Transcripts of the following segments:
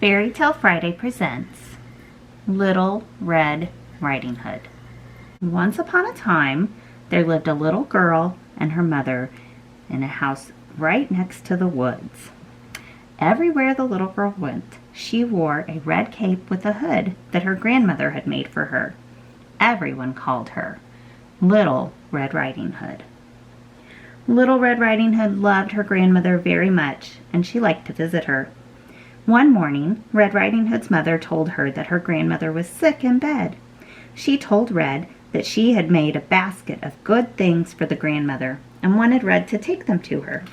Fairy Tale Friday presents Little Red Riding Hood. Once upon a time, there lived a little girl and her mother in a house right next to the woods. Everywhere the little girl went, she wore a red cape with a hood that her grandmother had made for her. Everyone called her Little Red Riding Hood. Little Red Riding Hood loved her grandmother very much, and she liked to visit her. One morning, Red Riding Hood's mother told her that her grandmother was sick in bed. She told Red that she had made a basket of good things for the grandmother and wanted Red to take them to her.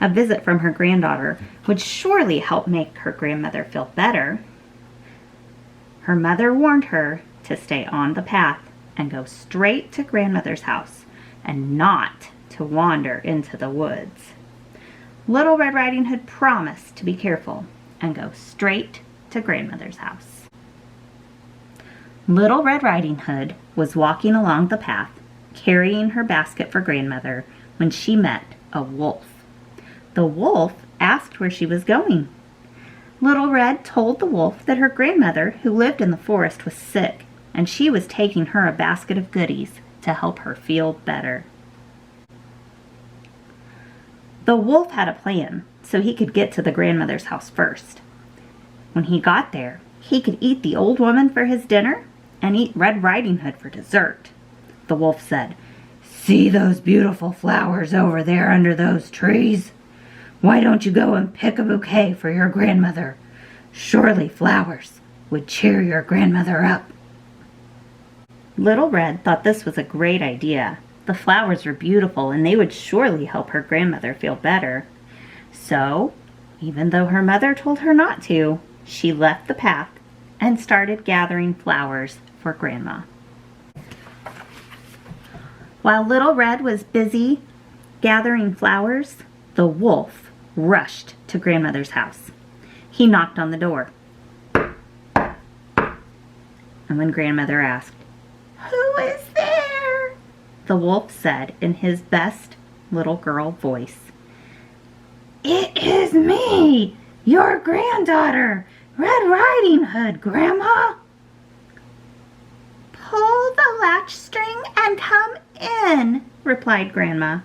A visit from her granddaughter would surely help make her grandmother feel better. Her mother warned her to stay on the path and go straight to grandmother's house and not to wander into the woods. Little Red Riding Hood promised to be careful and go straight to grandmother's house. Little Red Riding Hood was walking along the path, carrying her basket for grandmother, when she met a wolf. The wolf asked where she was going. Little Red told the wolf that her grandmother, who lived in the forest, was sick, and she was taking her a basket of goodies to help her feel better. The wolf had a plan so he could get to the grandmother's house first. When he got there, he could eat the old woman for his dinner and eat Red Riding Hood for dessert. The wolf said, "See those beautiful flowers over there under those trees? Why don't you go and pick a bouquet for your grandmother? Surely flowers would cheer your grandmother up." Little Red thought this was a great idea. The flowers were beautiful and they would surely help her grandmother feel better. So, even though her mother told her not to, she left the path and started gathering flowers for Grandma. While Little Red was busy gathering flowers, the wolf rushed to grandmother's house. He knocked on the door. And when grandmother asked, "Who is there?" the wolf said in his best little girl voice, "It is me, your granddaughter, Red Riding Hood, Grandma." "Pull the latch string and come in," replied Grandma.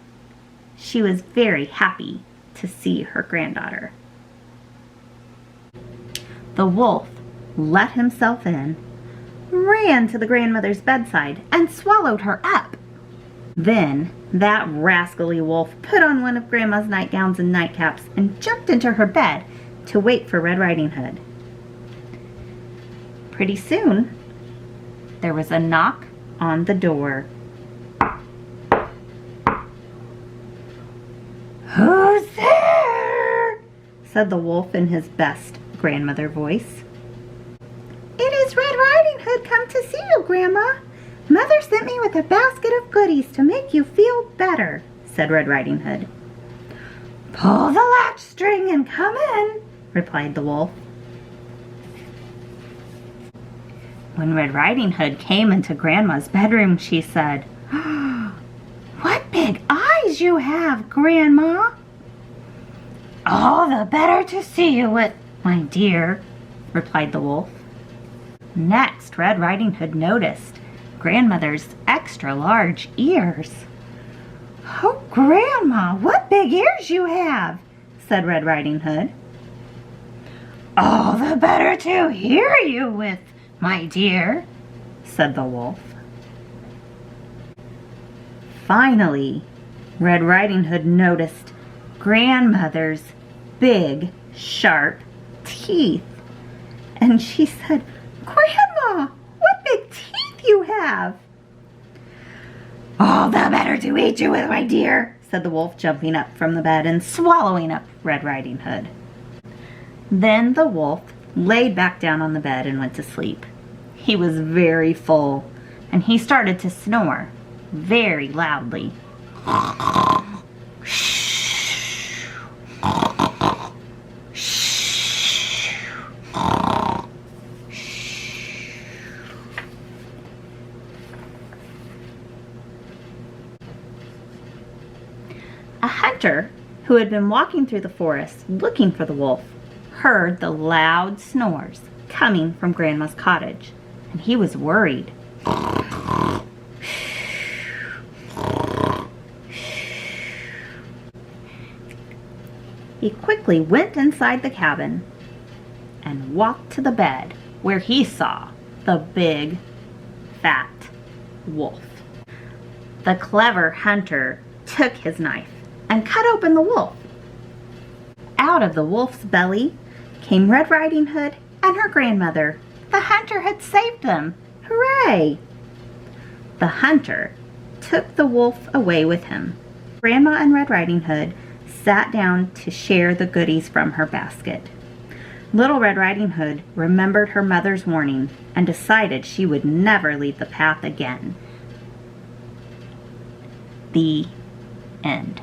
She was very happy to see her granddaughter. The wolf let himself in, ran to the grandmother's bedside, and swallowed her up. Then that rascally wolf put on one of Grandma's nightgowns and nightcaps and jumped into her bed to wait for Red Riding Hood. Pretty soon, there was a knock on the door. "Who's there?" said the wolf in his best grandmother voice. "It is Red Riding Hood come to see you, Grandma. Mother sent me with a basket of goodies to make you feel better," said Red Riding Hood. "Pull the latch string and come in," replied the wolf. When Red Riding Hood came into Grandma's bedroom, she said, "What big eyes you have, Grandma!" "All the better to see you with, my dear," replied the wolf. Next, Red Riding Hood noticed Grandmother's extra large ears. "Oh, Grandma, what big ears you have," said Red Riding Hood. "All the better to hear you with, my dear," said the wolf. Finally, Red Riding Hood noticed Grandmother's big, sharp teeth. And she said, "Grandma, what big teeth you have!" "All the better to eat you with, my dear," said the wolf, jumping up from the bed and swallowing up Red Riding Hood. Then the wolf laid back down on the bed and went to sleep. He was very full, and he started to snore very loudly. A hunter who had been walking through the forest looking for the wolf heard the loud snores coming from Grandma's cottage, and he was worried. He quickly went inside the cabin and walked to the bed where he saw the big, fat wolf. The clever hunter took his knife and cut open the wolf. Out of the wolf's belly came Red Riding Hood and her grandmother. The hunter had saved them. Hooray! The hunter took the wolf away with him. Grandma and Red Riding Hood sat down to share the goodies from her basket. Little Red Riding Hood remembered her mother's warning and decided she would never leave the path again. The end.